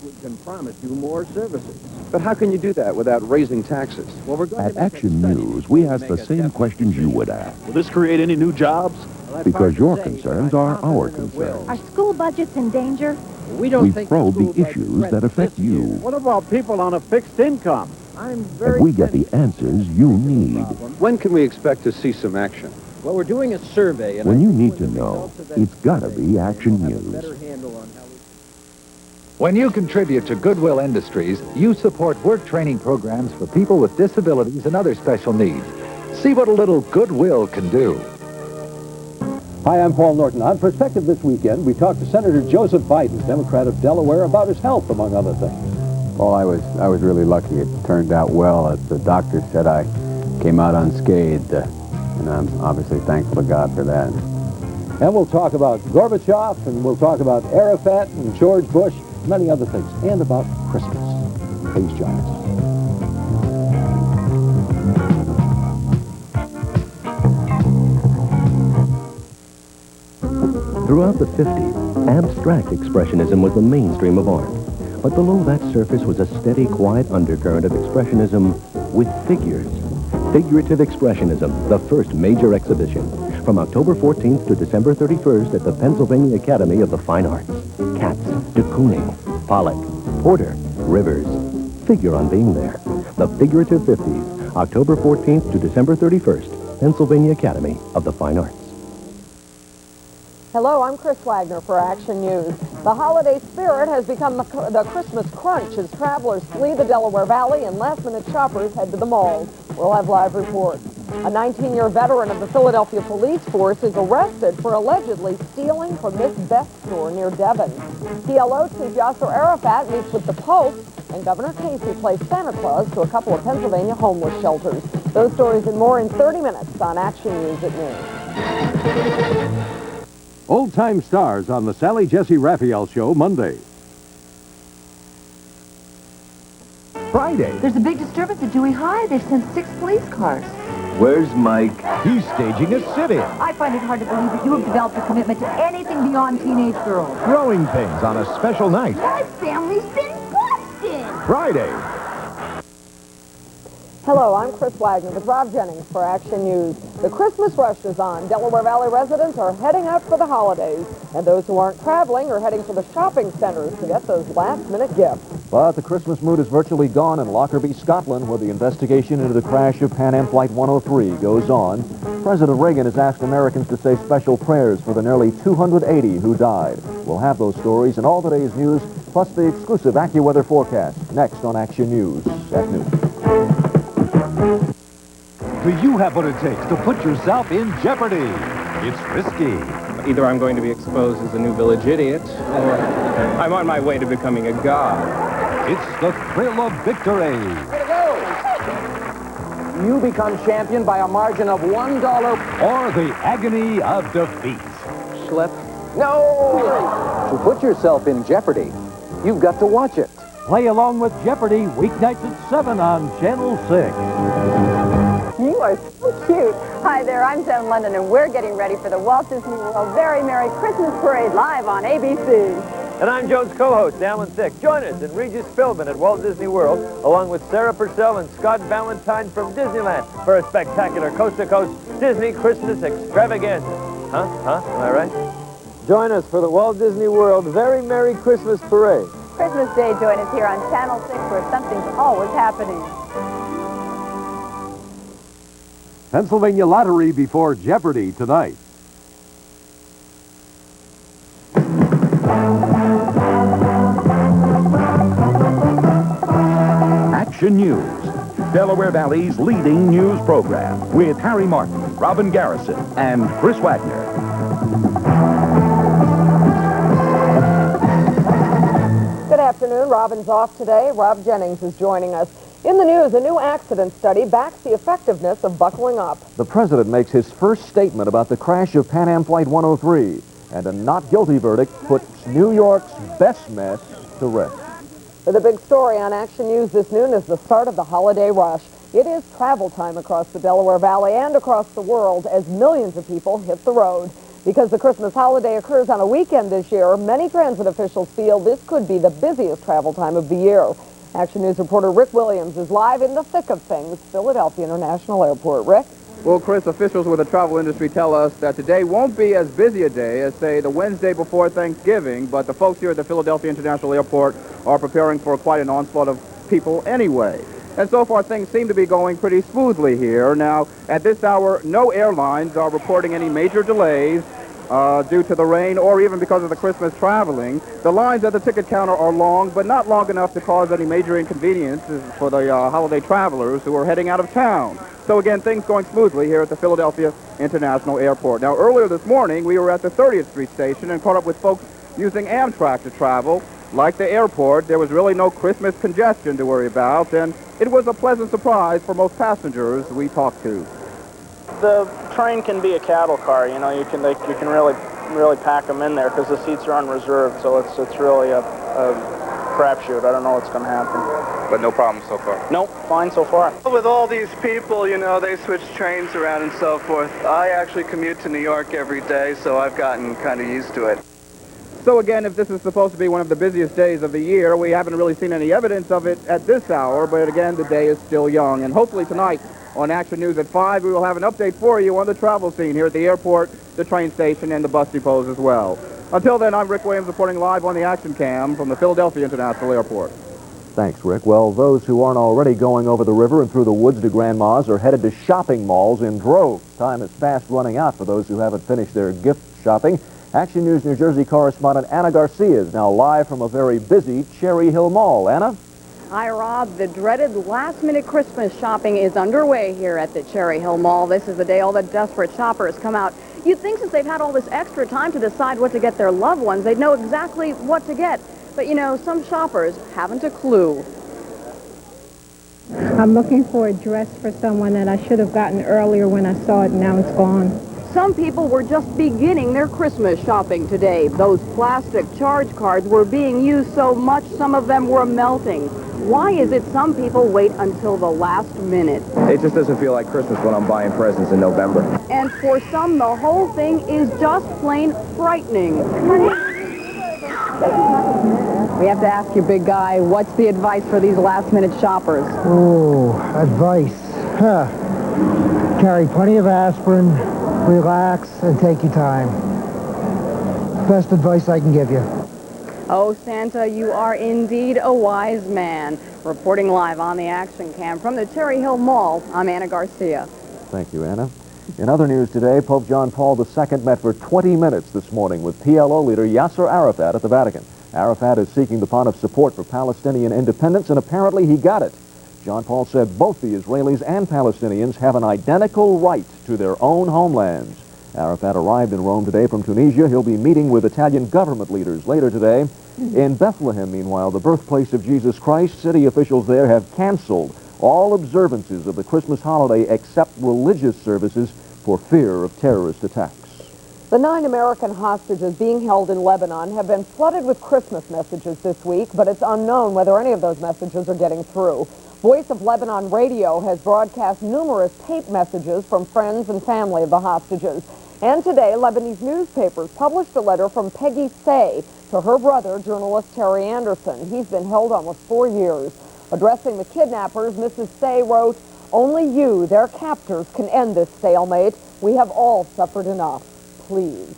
we can promise you more services. But how can you do that without raising taxes? Well, we're going At to make a Action study News, we to ask make the a same definite questions you would decision. ask. Will this create any new jobs? Well, that's Because hard to your say, concerns but I'm are our confident it will. concerns. Are school budgets in danger? We don't We think probe school the budget issues that threatens affect this you. year. What about people on a fixed income? I'm very And we get the tempted answers you need. problem. When can we expect to see some action? Well, we're doing a survey, and When I you think need when to the know, results of that it's gotta survey, be Action we'll have a News. better handle on how we... When you contribute to Goodwill Industries, you support work training programs for people with disabilities and other special needs. See what a little goodwill can do. Hi, I'm Paul Norton. On Perspective this weekend, we talked to Senator Joseph Biden, Democrat of Delaware, about his health, among other things. Well, I was really lucky. It turned out well. As the doctor said, I came out unscathed, and I'm obviously thankful to God for that. And we'll talk about Gorbachev, and we'll talk about Arafat and George Bush, many other things, and about Christmas. Please join us. Throughout the 50s, abstract expressionism was the mainstream of art. But below that surface was a steady, quiet undercurrent of expressionism with figures. Figurative Expressionism, the first major exhibition, from October 14th to December 31st at the Pennsylvania Academy of the Fine Arts. Katz, de Kooning, Pollock, Porter, Rivers. Figure on being there. The Figurative 50s, October 14th to December 31st, Pennsylvania Academy of the Fine Arts. Hello, I'm Chris Wagner for Action News. The holiday spirit has become the Christmas crunch as travelers flee the Delaware Valley and last-minute shoppers head to the malls. We'll have live reports. A 19-year veteran of the Philadelphia police force is arrested for allegedly stealing from this Best store near Devon. PLO Chief Yasser Arafat meets with the Pope, and Governor Casey plays Santa Claus to a couple of Pennsylvania homeless shelters. Those stories and more in 30 minutes on Action News at noon. Old-time stars on the Sally Jesse Raphael Show, Monday. Friday. There's a big disturbance at Dewey High. They've sent 6 police cars. Where's Mike? He's staging a sit-in. I find it hard to believe that you have developed a commitment to anything beyond teenage girls. Growing pains on a special night. My family's been busted! Friday. Hello, I'm Chris Wagner with Rob Jennings for Action News. The Christmas rush is on. Delaware Valley residents are heading out for the holidays, and those who aren't traveling are heading for the shopping centers to get those last-minute gifts. But the Christmas mood is virtually gone in Lockerbie, Scotland, where the investigation into the crash of Pan Am Flight 103 goes on. President Reagan has asked Americans to say special prayers for the nearly 280 who died. We'll have those stories and all today's news, plus the exclusive AccuWeather forecast, next on Action News at noon. Do you have what it takes to put yourself in jeopardy? It's risky. Either I'm going to be exposed as a new village idiot, or I'm on my way to becoming a god. It's the thrill of victory. Way to go! You become champion by a margin of $1. Or the agony of defeat. Schlep. No! To put yourself in jeopardy, you've got to watch it. Play along with Jeopardy, weeknights at 7 on Channel 6. You are so cute. Hi there, I'm Jen London, and we're getting ready for the Walt Disney World Very Merry Christmas Parade live on ABC. And I'm Joe's co-host, Alan Thicke. Join us in Regis Philbin at Walt Disney World, along with Sarah Purcell and Scott Valentine from Disneyland for a spectacular coast-to-coast Disney Christmas extravaganza. Huh? Am I right? Join us for the Walt Disney World Very Merry Christmas Parade. Christmas Day, join us here on Channel 6, where something's always happening. Pennsylvania Lottery before Jeopardy tonight. Action News, Delaware Valley's leading news program, with Harry Martin, Robin Garrison, and Chris Wagner. Good afternoon. Robin's off today. Rob Jennings is joining us. In the news, a new accident study backs the effectiveness of buckling up. The president makes his first statement about the crash of Pan Am Flight 103, and a not guilty verdict puts New York's best mess to rest. The big story on Action News this noon is the start of the holiday rush. It is travel time across the Delaware Valley and across the world as millions of people hit the road. Because the Christmas holiday occurs on a weekend this year, many transit officials feel this could be the busiest travel time of the year. Action News reporter Rick Williams is live in the thick of things, Philadelphia International Airport. Rick? Well, Chris, officials with the travel industry tell us that today won't be as busy a day as, say, the Wednesday before Thanksgiving, but the folks here at the Philadelphia International Airport are preparing for quite an onslaught of people anyway. And so far, things seem to be going pretty smoothly here. Now, at this hour, no airlines are reporting any major delays due to the rain or even because of the Christmas traveling. The lines at the ticket counter are long, but not long enough to cause any major inconveniences for the holiday travelers who are heading out of town. So again, things going smoothly here at the Philadelphia International Airport. Now, earlier this morning, we were at the 30th Street station and caught up with folks using Amtrak to travel. Like the airport, there was really no Christmas congestion to worry about, and it was a pleasant surprise for most passengers we talked to. The train can be a cattle car, you know. You can really pack them in there because the seats are unreserved, so it's really a crapshoot. I don't know what's going to happen. But no problem so far? Nope, fine so far. With all these people, you know, they switch trains around and so forth. I actually commute to New York every day, so I've gotten kind of used to it. So again, if this is supposed to be one of the busiest days of the year, we haven't really seen any evidence of it at this hour, but again, the day is still young. And hopefully tonight on Action News at 5, we will have an update for you on the travel scene here at the airport, the train station, and the bus depots as well. Until then, I'm Rick Williams reporting live on the Action Cam from the Philadelphia International Airport. Thanks, Rick. Well, those who aren't already going over the river and through the woods to Grandma's are headed to shopping malls in droves. Time is fast running out for those who haven't finished their gift shopping. Action News New Jersey correspondent Anna Garcia is now live from a very busy Cherry Hill Mall. Anna? Hi, Rob. The dreaded last-minute Christmas shopping is underway here at the Cherry Hill Mall. This is the day all the desperate shoppers come out. You'd think since they've had all this extra time to decide what to get their loved ones, they'd know exactly what to get. But, you know, some shoppers haven't a clue. I'm looking for a dress for someone that I should have gotten earlier when I saw it, and now it's gone. Some people were just beginning their Christmas shopping today. Those plastic charge cards were being used so much, some of them were melting. Why is it some people wait until the last minute? It just doesn't feel like Christmas when I'm buying presents in November. And for some, the whole thing is just plain frightening. We have to ask you, big guy, what's the advice for these last-minute shoppers? Oh, advice. Carry plenty of aspirin, relax, and take your time. Best advice I can give you. Oh, Santa, you are indeed a wise man. Reporting live on the Action Cam from the Cherry Hill Mall, I'm Anna Garcia. Thank you, Anna. In other news today, Pope John Paul II met for 20 minutes this morning with PLO leader Yasser Arafat at the Vatican. Arafat is seeking the part of support for Palestinian independence, and apparently he got it. John Paul said both the Israelis and Palestinians have an identical right to their own homelands. Arafat arrived in Rome today from Tunisia. He'll be meeting with Italian government leaders later today. In Bethlehem, meanwhile, the birthplace of Jesus Christ, city officials there have canceled all observances of the Christmas holiday except religious services for fear of terrorist attacks. The 9 American hostages being held in Lebanon have been flooded with Christmas messages this week, but it's unknown whether any of those messages are getting through. Voice of Lebanon Radio has broadcast numerous tape messages from friends and family of the hostages. And today, Lebanese newspapers published a letter from Peggy Say to her brother, journalist Terry Anderson. He's been held almost 4 years. Addressing the kidnappers, Mrs. Say wrote, "Only you, their captors, can end this stalemate. We have all suffered enough. Please."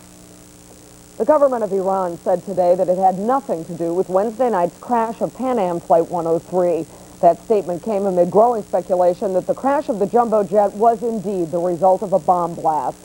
The government of Iran said today that it had nothing to do with Wednesday night's crash of Pan Am Flight 103. That statement came amid growing speculation that the crash of the jumbo jet was indeed the result of a bomb blast.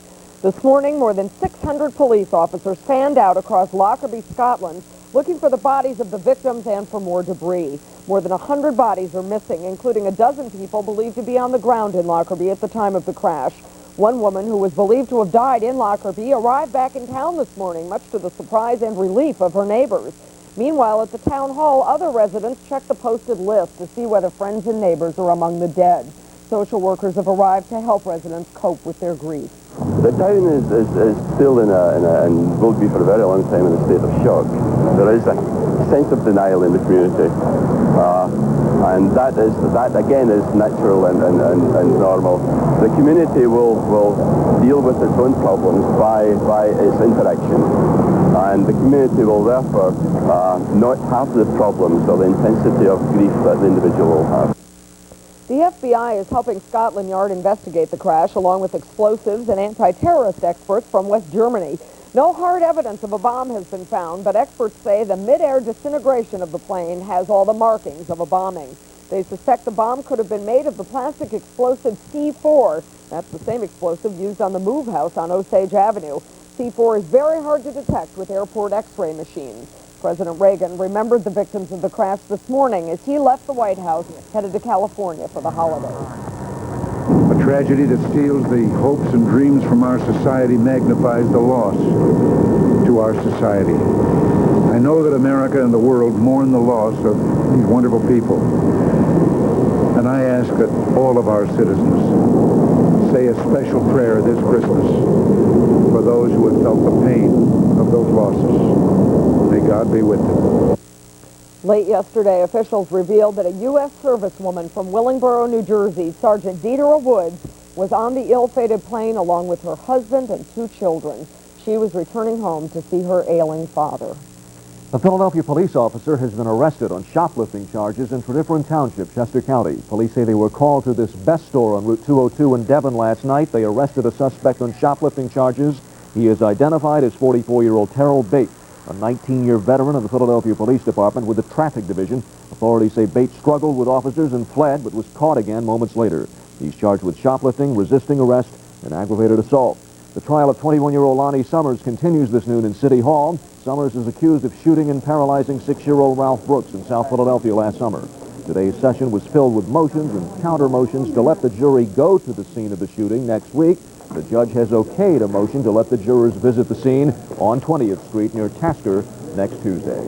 This morning, more than 600 police officers fanned out across Lockerbie, Scotland, looking for the bodies of the victims and for more debris. More than 100 bodies are missing, including a dozen people believed to be on the ground in Lockerbie at the time of the crash. One woman who was believed to have died in Lockerbie arrived back in town this morning, much to the surprise and relief of her neighbors. Meanwhile, at the town hall, other residents checked the posted list to see whether friends and neighbors are among the dead. Social workers have arrived to help residents cope with their grief. The town is still and will be for a very long time in a state of shock. There is a sense of denial in the community. And that again is natural and normal. The community will deal with its own problems by its interaction, and the community will therefore not have the problems or the intensity of grief that the individual will have. The FBI is helping Scotland Yard investigate the crash, along with explosives and anti-terrorist experts from West Germany. No hard evidence of a bomb has been found, but experts say the mid-air disintegration of the plane has all the markings of a bombing. They suspect the bomb could have been made of the plastic explosive C4. That's the same explosive used on the Move House on Osage Avenue. C4 is very hard to detect with airport X-ray machines. President Reagan remembered the victims of the crash this morning as he left the White House headed to California for the holidays. A tragedy that steals the hopes and dreams from our society magnifies the loss to our society. I know that America and the world mourn the loss of these wonderful people. And I ask that all of our citizens say a special prayer this Christmas for those who have felt the pain of those losses. May God be with them. Late yesterday, officials revealed that a U.S. servicewoman from Willingboro, New Jersey, Sergeant Deidre Woods, was on the ill-fated plane along with her husband and 2 children. She was returning home to see her ailing father. A Philadelphia police officer has been arrested on shoplifting charges in Tredyffrin Township, Chester County. Police say they were called to this Best store on Route 202 in Devon last night. They arrested a suspect on shoplifting charges. He is identified as 44-year-old Terrell Bates, a 19-year veteran of the Philadelphia Police Department with the Traffic Division. Authorities say Bates struggled with officers and fled, but was caught again moments later. He's charged with shoplifting, resisting arrest, and aggravated assault. The trial of 21-year-old Lonnie Summers continues this noon in City Hall. Summers is accused of shooting and paralyzing 6-year-old Ralph Brooks in South Philadelphia last summer. Today's session was filled with motions and counter motions to let the jury go to the scene of the shooting next week. The judge has okayed a motion to let the jurors visit the scene on 20th Street near Tasker next Tuesday.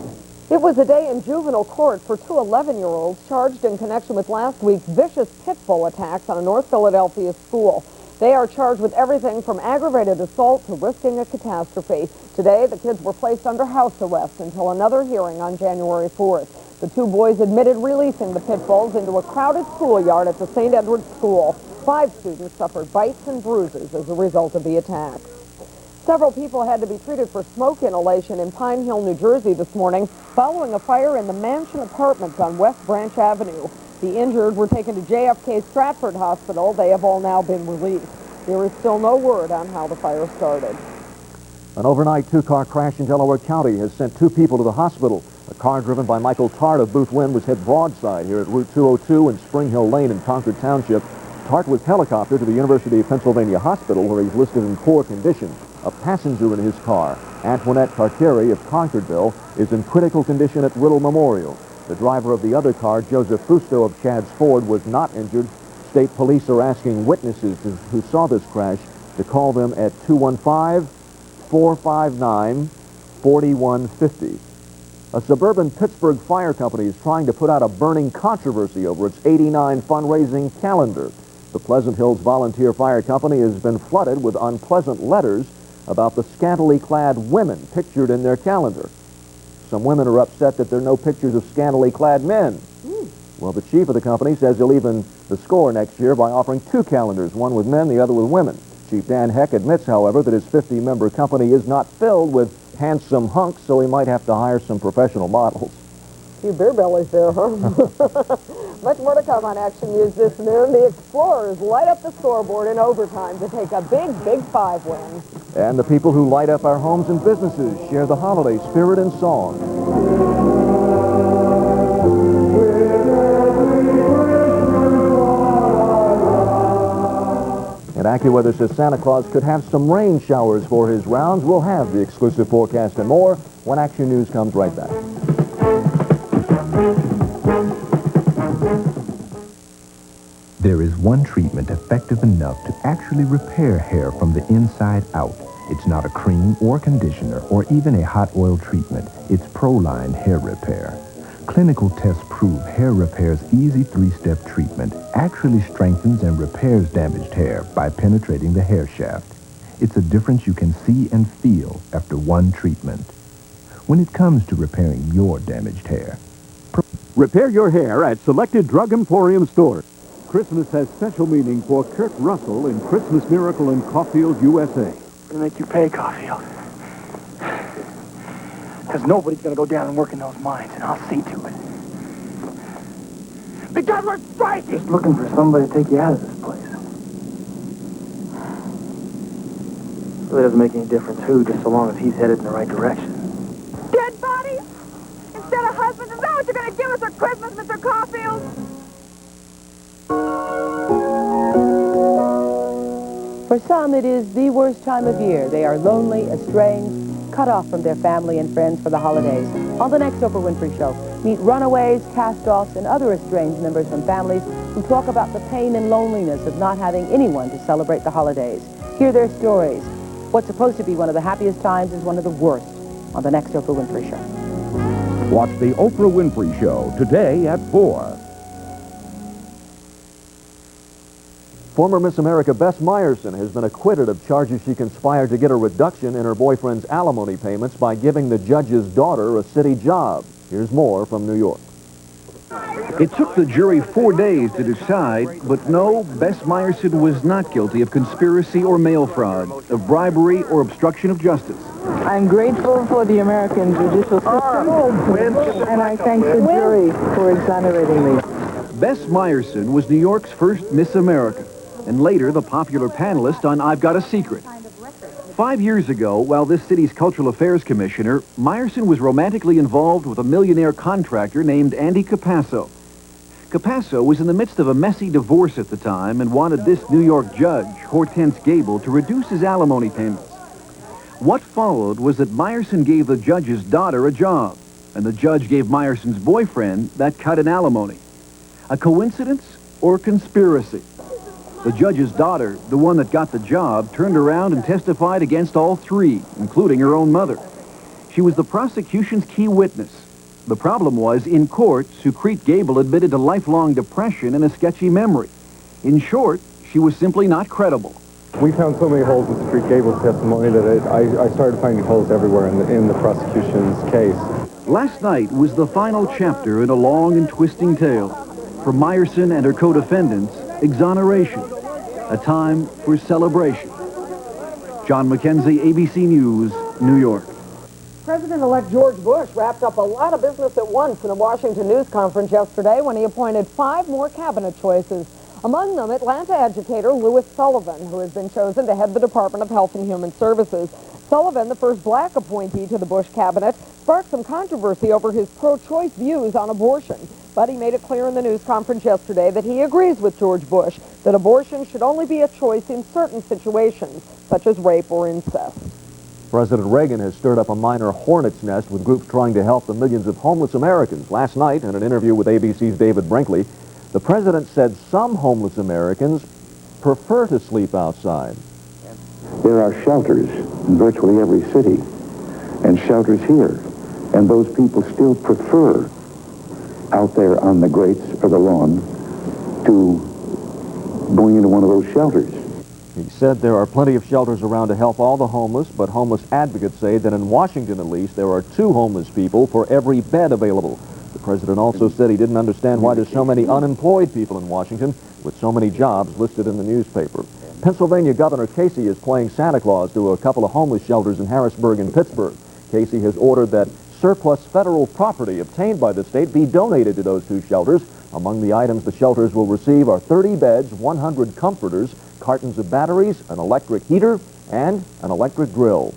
It was a day in juvenile court for 2 11-year-olds charged in connection with last week's vicious pit bull attacks on a North Philadelphia school. They are charged with everything from aggravated assault to risking a catastrophe. Today, the kids were placed under house arrest until another hearing on January 4th. The 2 boys admitted releasing the pit bulls into a crowded schoolyard at the St. Edward's School. 5 students suffered bites and bruises as a result of the attacks. Several people had to be treated for smoke inhalation in Pine Hill, New Jersey this morning following a fire in the Mansion Apartments on West Branch Avenue. The injured were taken to JFK Stratford Hospital. They have all now been released. There is still no word on how the fire started. An overnight 2-car crash in Delaware County has sent 2 people to the hospital. A car driven by Michael Tart of Booth Wynn was hit broadside here at Route 202 and Spring Hill Lane in Concord Township. Tart was helicoptered to the University of Pennsylvania Hospital, where he's listed in poor condition. A passenger in his car, Antoinette Cartieri of Concordville, is in critical condition at Riddle Memorial. The driver of the other car, Joseph Fusto of Chadds Ford, was not injured. State police are asking witnesses who saw this crash to call them at 215-459-4150. A suburban Pittsburgh fire company is trying to put out a burning controversy over its '89 fundraising calendar. The Pleasant Hills Volunteer Fire Company has been flooded with unpleasant letters about the scantily clad women pictured in their calendar. Some women are upset that there are no pictures of scantily clad men. Well, the chief of the company says he'll even the score next year by offering 2 calendars, one with men, the other with women. Chief Dan Heck admits, however, that his 50-member company is not filled with handsome hunks, so he might have to hire some professional models. Few beer bellies there, huh? Much more to come on Action News this noon. The Explorers light up the scoreboard in overtime to take a big 5 win. And the people who light up our homes and businesses share the holiday spirit in song. And AccuWeather says Santa Claus could have some rain showers for his rounds. We'll have the exclusive forecast and more when Action News comes right back. There is one treatment effective enough to actually repair hair from the inside out. It's not a cream or conditioner or even a hot oil treatment. It's Proline Hair Repair. Clinical tests prove Hair Repair's easy 3-step treatment actually strengthens and repairs damaged hair by penetrating the hair shaft. It's a difference you can see and feel after one treatment. When it comes to repairing your damaged hair, Repair your hair at selected Drug Emporium stores. Christmas has special meaning for Kurt Russell in Christmas Miracle in Caulfield, USA. I'm gonna make you pay, Caulfield. Because nobody's gonna go down and work in those mines, and I'll see to it. Because we're striking! Just looking for somebody to take you out of this place. Really doesn't make any difference who, just so long as he's headed in the right direction. Dead bodies? Instead of husbands? Is that what you're going to give us for Christmas, Mr. Caulfield? For some, it is the worst time of year. They are lonely, estranged, cut off from their family and friends for the holidays. On the next Oprah Winfrey Show, meet runaways, cast-offs, and other estranged members from families who talk about the pain and loneliness of not having anyone to celebrate the holidays. Hear their stories. What's supposed to be one of the happiest times is one of the worst on the next Oprah Winfrey Show. Watch the Oprah Winfrey Show today at 4. Former Miss America Bess Meyerson has been acquitted of charges she conspired to get a reduction in her boyfriend's alimony payments by giving the judge's daughter a city job. Here's more from New York. It took the jury 4 days to decide, but no, Bess Meyerson was not guilty of conspiracy or mail fraud, of bribery or obstruction of justice. I'm grateful for the American judicial system, and I thank the jury for exonerating me. Bess Meyerson was New York's first Miss America, and later the popular panelist on I've Got a Secret. 5 years ago, while this city's Cultural Affairs Commissioner, Meyerson was romantically involved with a millionaire contractor named Andy Capasso. Capasso was in the midst of a messy divorce at the time and wanted this New York judge, Hortense Gable, to reduce his alimony payments. What followed was that Meyerson gave the judge's daughter a job, and the judge gave Meyerson's boyfriend that cut in alimony. A coincidence or conspiracy? The judge's daughter, the one that got the job, turned around and testified against all three, including her own mother. She was the prosecution's key witness. The problem was, in court, Sucrete Gable admitted to lifelong depression and a sketchy memory. In short, she was simply not credible. We found so many holes in Sucrete Gable's testimony that I started finding holes everywhere in the prosecution's case. Last night was the final chapter in a long and twisting tale. For Meyerson and her co-defendants, exoneration. A time for celebration. John McKenzie, ABC News, New York. President-elect George Bush wrapped up a lot of business at once in a Washington news conference yesterday when he appointed 5 more cabinet choices. Among them, Atlanta educator Louis Sullivan, who has been chosen to head the Department of Health and Human Services. Sullivan, the first black appointee to the Bush cabinet, sparked some controversy over his pro-choice views on abortion. But he made it clear in the news conference yesterday that he agrees with George Bush that abortion should only be a choice in certain situations, such as rape or incest. President Reagan has stirred up a minor hornet's nest with groups trying to help the millions of homeless Americans. Last night, in an interview with ABC's David Brinkley, the president said some homeless Americans prefer to sleep outside. There are shelters in virtually every city, and shelters here, and those people still prefer out there on the grates or the lawn to going into one of those shelters. He said there are plenty of shelters around to help all the homeless, but homeless advocates say that in Washington, at least, there are 2 homeless people for every bed available. The president also said he didn't understand why there's so many unemployed people in Washington with so many jobs listed in the newspaper. Pennsylvania Governor Casey is playing Santa Claus to a couple of homeless shelters in Harrisburg and Pittsburgh. Casey has ordered that surplus federal property obtained by the state be donated to those 2 shelters. Among the items the shelters will receive are 30 beds, 100 comforters, cartons of batteries, an electric heater, and an electric grill.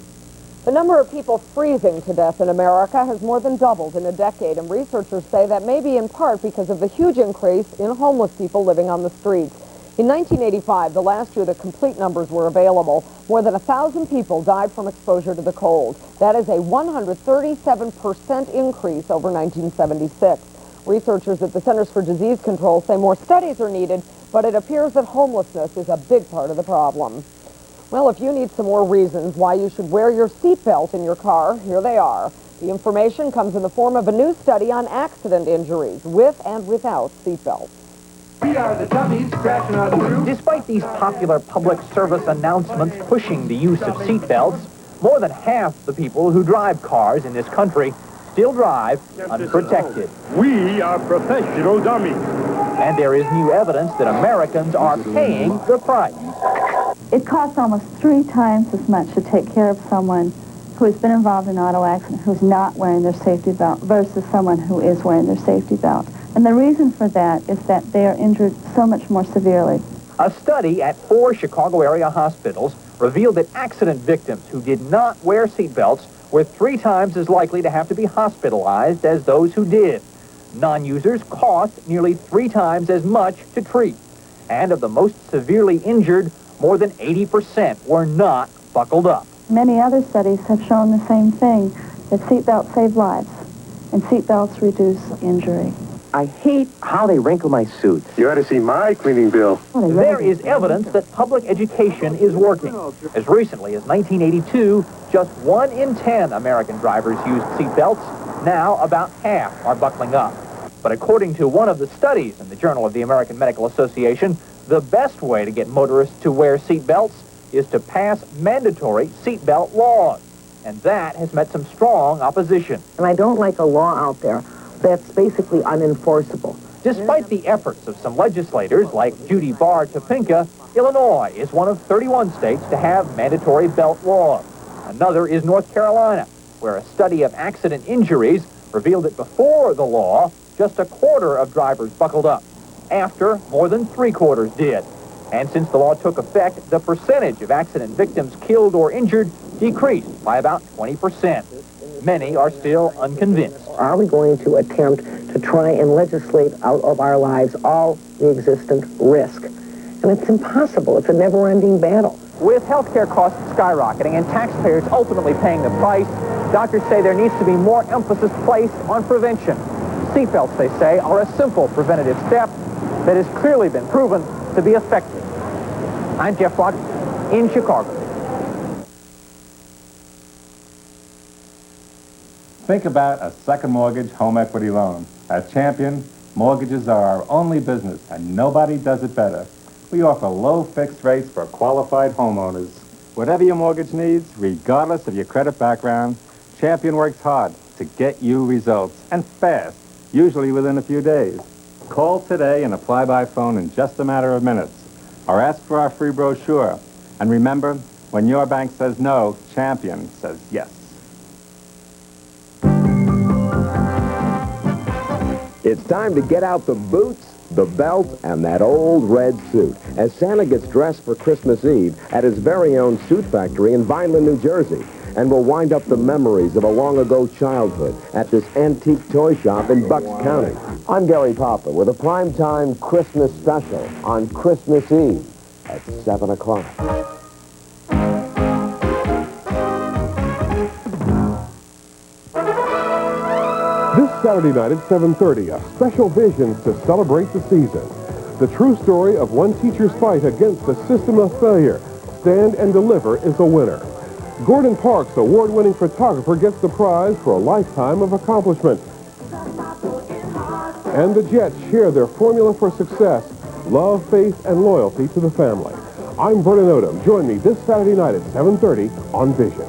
The number of people freezing to death in America has more than doubled in a decade, and researchers say that may be in part because of the huge increase in homeless people living on the streets. In 1985, the last year the complete numbers were available, more than 1,000 people died from exposure to the cold. That is a 137% increase over 1976. Researchers at the Centers for Disease Control say more studies are needed, but it appears that homelessness is a big part of the problem. Well, if you need some more reasons why you should wear your seatbelt in your car, here they are. The information comes in the form of a new study on accident injuries with and without seatbelts. We are the dummies crashing on through. Despite these popular public service announcements pushing the use of seatbelts, more than half the people who drive cars in this country still drive unprotected. We are professional dummies. And there is new evidence that Americans are paying the price. It costs almost 3 times as much to take care of someone who has been involved in an auto accident who's not wearing their safety belt versus someone who is wearing their safety belt. And the reason for that is that they are injured so much more severely. A study at 4 Chicago area hospitals revealed that accident victims who did not wear seatbelts were 3 times as likely to have to be hospitalized as those who did. Non-users cost nearly 3 times as much to treat. And of the most severely injured, more than 80% were not buckled up. Many other studies have shown the same thing, that seatbelts save lives, and seatbelts reduce injury. I hate how they wrinkle my suits. You ought to see my cleaning bill. There is evidence that public education is working. As recently as 1982, just 1 in 10 American drivers used seatbelts. Now, about half are buckling up. But according to one of the studies in the Journal of the American Medical Association, the best way to get motorists to wear seatbelts is to pass mandatory seatbelt laws. And that has met some strong opposition. And I don't like a law out there that's basically unenforceable. Despite the efforts of some legislators like Judy Barr Topinka, Illinois is one of 31 states to have mandatory belt laws. Another is North Carolina, where a study of accident injuries revealed that before the law, just 1/4 of drivers buckled up. After, more than 3/4 did. And since the law took effect, the percentage of accident victims killed or injured decreased by about 20%. Many are still unconvinced. Are we going to attempt to try and legislate out of our lives all the existent risk? And it's impossible. It's a never-ending battle. With healthcare costs skyrocketing and taxpayers ultimately paying the price, doctors say there needs to be more emphasis placed on prevention. Seatbelts, they say, are a simple preventative step that has clearly been proven to be effective. I'm Jeff Flock in Chicago. Think about a second mortgage home equity loan. At Champion, mortgages are our only business, and nobody does it better. We offer low fixed rates for qualified homeowners. Whatever your mortgage needs, regardless of your credit background, Champion works hard to get you results, and fast, usually within a few days. Call today and apply by phone in just a matter of minutes, or ask for our free brochure. And remember, when your bank says no, Champion says yes. It's time to get out the boots, the belt, and that old red suit as Santa gets dressed for Christmas Eve at his very own suit factory in Vineland, New Jersey. And we'll wind up the memories of a long-ago childhood at this antique toy shop in Bucks County. I'm Gary Papa with a primetime Christmas special on Christmas Eve at 7 o'clock. This Saturday night at 7:30, a special Visions to celebrate the season. The true story of one teacher's fight against a system of failure. Stand and Deliver is the winner. Gordon Parks, award-winning photographer, gets the prize for a lifetime of accomplishment. And the Jets share their formula for success: love, faith, and loyalty to the family. I'm Vernon Odom. Join me this Saturday night at 7:30 on Vision.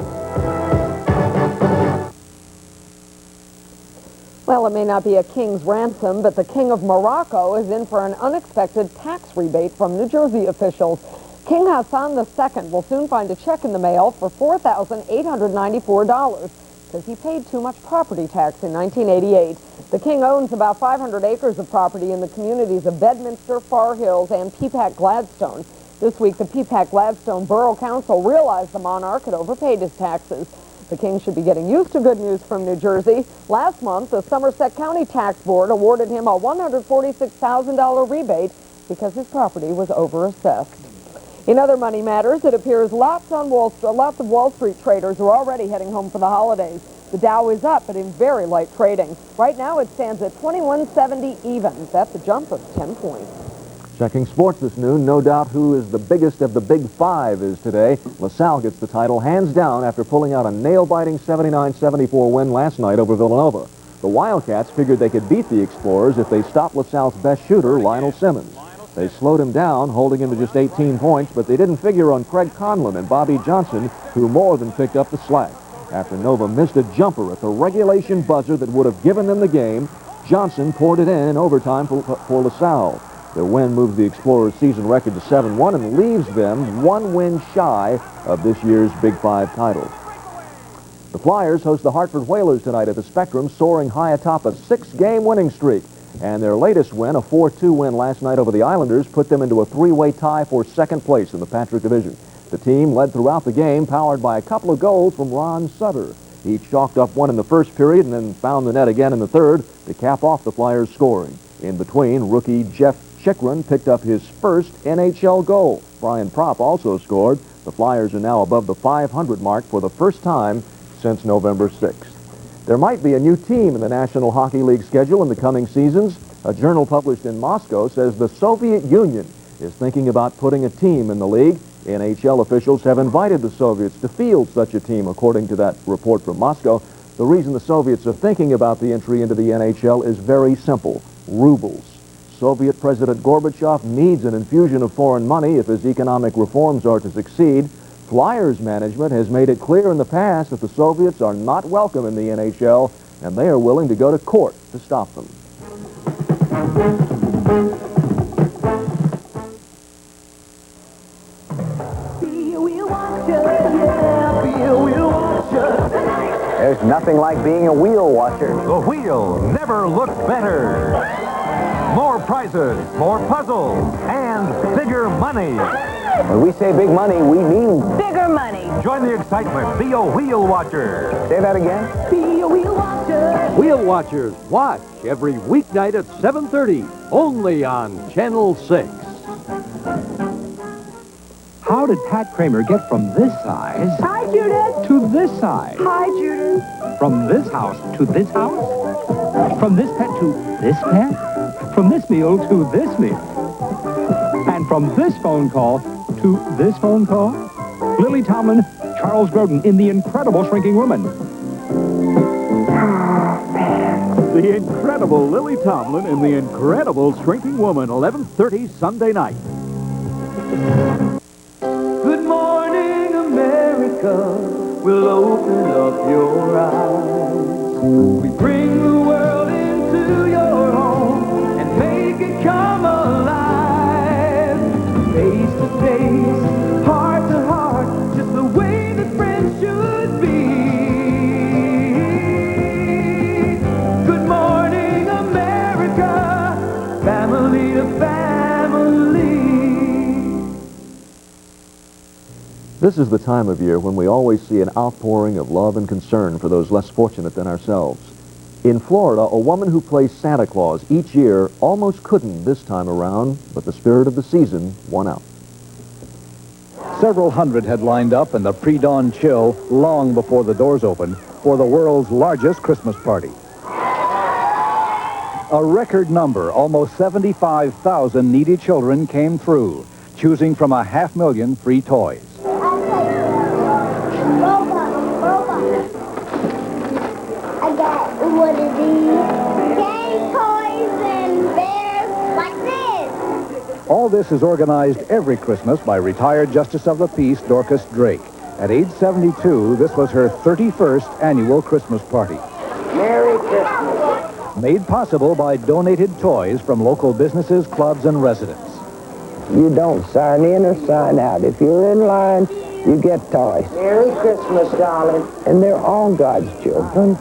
Well, it may not be a king's ransom, but the King of Morocco is in for an unexpected tax rebate from New Jersey officials. King Hassan II will soon find a check in the mail for $4,894 because he paid too much property tax in 1988. The king owns about 500 acres of property in the communities of Bedminster, Far Hills, and Peapack Gladstone. This week, the Peapack Gladstone Borough Council realized the monarch had overpaid his taxes. The king should be getting used to good news from New Jersey. Last month, the Somerset County Tax Board awarded him a $146,000 rebate because his property was overassessed. In other money matters, it appears lots of Wall Street traders are already heading home for the holidays. The Dow is up, but in very light trading. Right now, it stands at 2170 even. That's a jump of 10 points. Checking sports this noon, no doubt who is the biggest of the Big Five is today. LaSalle gets the title hands down after pulling out a nail-biting 79-74 win last night over Villanova. The Wildcats figured they could beat the Explorers if they stopped LaSalle's best shooter, Lionel Simmons. They slowed him down, holding him to just 18 points, but they didn't figure on Craig Conlon and Bobby Johnson, who more than picked up the slack. After Nova missed a jumper at the regulation buzzer that would have given them the game, Johnson poured it in overtime for LaSalle. Their win moves the Explorers' season record to 7-1 and leaves them one win shy of this year's Big Five title. The Flyers host the Hartford Whalers tonight at the Spectrum, soaring high atop a 6-game winning streak. And their latest win, a 4-2 win last night over the Islanders, put them into a 3-way tie for second place in the Patrick Division. The team led throughout the game, powered by a couple of goals from Ron Sutter. He chalked up one in the first period and then found the net again in the third to cap off the Flyers' scoring. In between, rookie Jeff Chikrin picked up his first NHL goal. Brian Propp also scored. The Flyers are now above the 500 mark for the first time since November 6th. There might be a new team in the National Hockey League schedule in the coming seasons. A journal published in Moscow says the Soviet Union is thinking about putting a team in the league. NHL officials have invited the Soviets to field such a team, according to that report from Moscow. The reason the Soviets are thinking about the entry into the NHL is very simple: rubles. Soviet President Gorbachev needs an infusion of foreign money if his economic reforms are to succeed. Flyers management has made it clear in the past that the Soviets are not welcome in the NHL, and they are willing to go to court to stop them. There's nothing like being a wheel watcher. The wheel never looked better. More prizes, more puzzles, and bigger money. When we say big money, we mean Bigger money. Join the excitement. Be a wheel watcher. Say that again. Be a wheel watcher. Wheel Watchers, watch every weeknight at 7:30, only on Channel 6. How did Pat Kramer get from this size Hi, Judith. to this size? Hi, Judith. From this house to this house? From this pet to this pet? From this meal to this meal? And from this phone call to this phone call? Lily Tomlin, Charles Grodin in The Incredible Shrinking Woman. The Incredible Lily Tomlin in The Incredible Shrinking Woman, 11:30 Sunday night. Good morning, America. We'll open up your eyes. We bring the world into your home and make it come alive. Face to face, heart to heart, just the way that friends should be. Good morning, America. Family to family. This is the time of year when we always see an outpouring of love and concern for those less fortunate than ourselves. In Florida, a woman who plays Santa Claus each year almost couldn't this time around, but the spirit of the season won out. Several hundred had lined up in the pre-dawn chill long before the doors opened for the world's largest Christmas party. A record number, almost 75,000 needy children came through, choosing from 500,000 free toys. I got one of these game toys and bears like this. All this is organized every Christmas by retired Justice of the Peace Dorcas Drake. At age 72, this was her 31st annual Christmas party. Merry Christmas. Made possible by donated toys from local businesses, clubs, and residents. You don't sign in or sign out. If you're in line, you get toys. Merry Christmas, darling. And they're all God's children.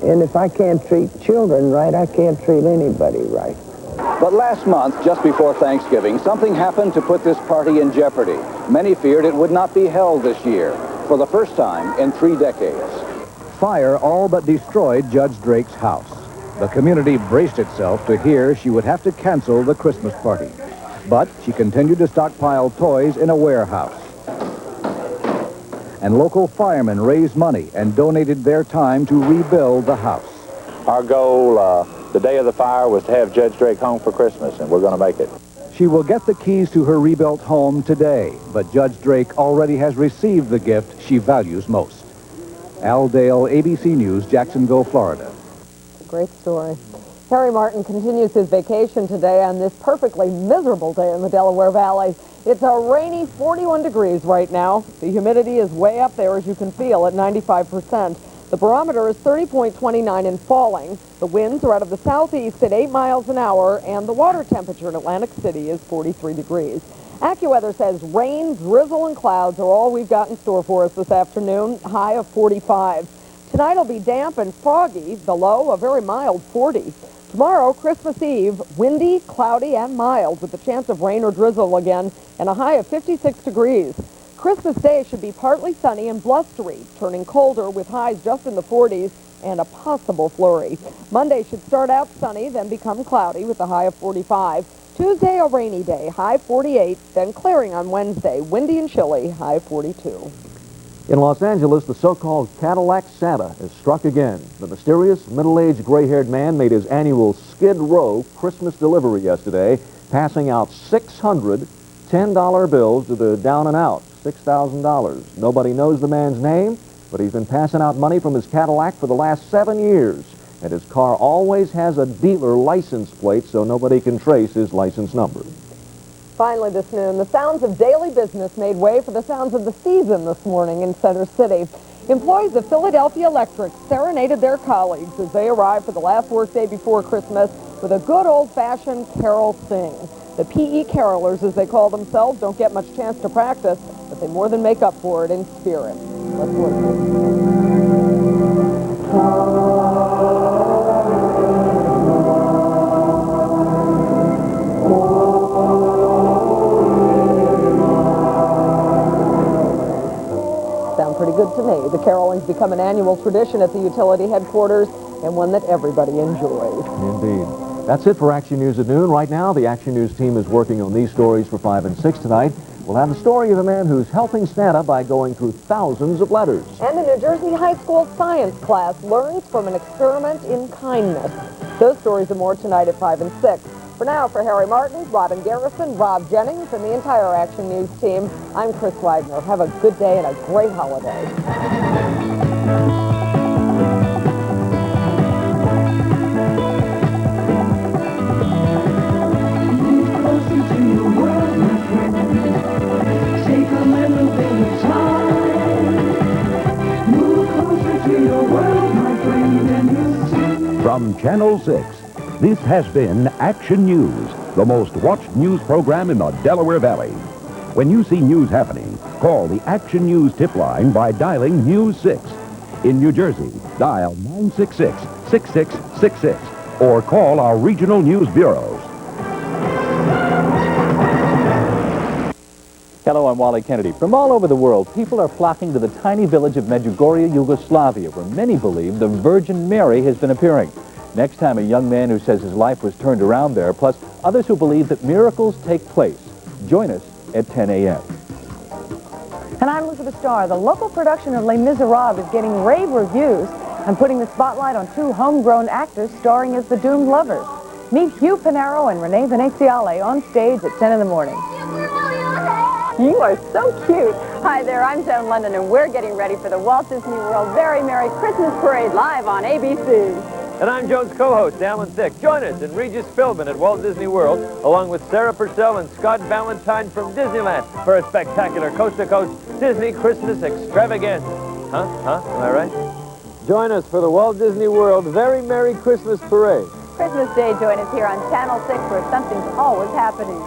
And if I can't treat children right, I can't treat anybody right. But last month, just before Thanksgiving, something happened to put this party in jeopardy. Many feared it would not be held this year, for the first time in 3 decades. Fire all but destroyed Judge Drake's house. The community braced itself to hear she would have to cancel the Christmas party. But she continued to stockpile toys in a warehouse. And local firemen raised money and donated their time to rebuild the house. Our goal the day of the fire was to have Judge Drake home for Christmas, and we're going to make it. She will get the keys to her rebuilt home today, but Judge Drake already has received the gift she values most. Al Dale, ABC News, Jacksonville, Florida. Great story. Harry Martin continues his vacation today on this perfectly miserable day in the Delaware Valley. It's a rainy 41 degrees right now. The humidity is way up there, as you can feel, at 95%. The barometer is 30.29 and falling. The winds are out of the southeast at 8 miles an hour, and the water temperature in Atlantic City is 43 degrees. AccuWeather says rain, drizzle, and clouds are all we've got in store for us this afternoon, high of 45. Tonight will be damp and foggy, the low a very mild 40. Tomorrow, Christmas Eve, windy, cloudy, and mild with a chance of rain or drizzle again and a high of 56 degrees. Christmas Day should be partly sunny and blustery, turning colder with highs just in the 40s and a possible flurry. Monday should start out sunny, then become cloudy with a high of 45. Tuesday, a rainy day, high 48, then clearing on Wednesday, windy and chilly, high 42. In Los Angeles, the so-called Cadillac Santa is struck again. The mysterious, middle-aged, gray-haired man made his annual Skid Row Christmas delivery yesterday, passing out 600 $10 bills to the down and out, $6,000. Nobody knows the man's name, but he's been passing out money from his Cadillac for the last 7 years. And his car always has a dealer license plate, so nobody can trace his license number. Finally this noon, the sounds of daily business made way for the sounds of the season this morning in Center City. Employees of Philadelphia Electric serenaded their colleagues as they arrived for the last workday before Christmas with a good old-fashioned carol sing. The PE carolers, as they call themselves, don't get much chance to practice, but they more than make up for it in spirit. Let's listen. Pretty good to me. The caroling's become an annual tradition at the utility headquarters and one that everybody enjoys. Indeed. That's it for Action News at noon. Right now, the Action News team is working on these stories for 5 and 6 tonight. We'll have the story of a man who's helping Santa by going through thousands of letters. And a New Jersey high school science class learns from an experiment in kindness. Those stories and more tonight at 5 and 6. For now, for Harry Martin, Robin Garrison, Rob Jennings, and the entire Action News team, I'm Chris Wagner. Have a good day and a great holiday. Move closer to your world, my friend. Take a little bit of time. Move closer to your world, my friend, and you'll see. From Channel 6. This has been Action News, the most watched news program in the Delaware Valley. When you see news happening, call the Action News tip line by dialing News 6. In New Jersey, dial 966-6666 or call our regional news bureaus. Hello, I'm Wally Kennedy. From all over the world, people are flocking to the tiny village of Medjugorje, Yugoslavia, where many believe the Virgin Mary has been appearing. Next time, a young man who says his life was turned around there, plus others who believe that miracles take place. Join us at 10 a.m. And I'm Elizabeth Starr. The local production of Les Miserables is getting rave reviews and putting the spotlight on two homegrown actors starring as the doomed lovers. Meet Hugh Pinero and Renee Veneziale on stage at 10 in the morning. You are so cute. Hi there, I'm Joan London, and we're getting ready for the Walt Disney World Very Merry Christmas Parade live on ABC. And I'm Joan's co-host, Alan Thicke. Join us in Regis Philbin at Walt Disney World, along with Sarah Purcell and Scott Valentine from Disneyland for a spectacular coast-to-coast Disney Christmas extravaganza. Am I right? Join us for the Walt Disney World Very Merry Christmas Parade. Christmas Day, join us here on Channel 6, where something's always happening.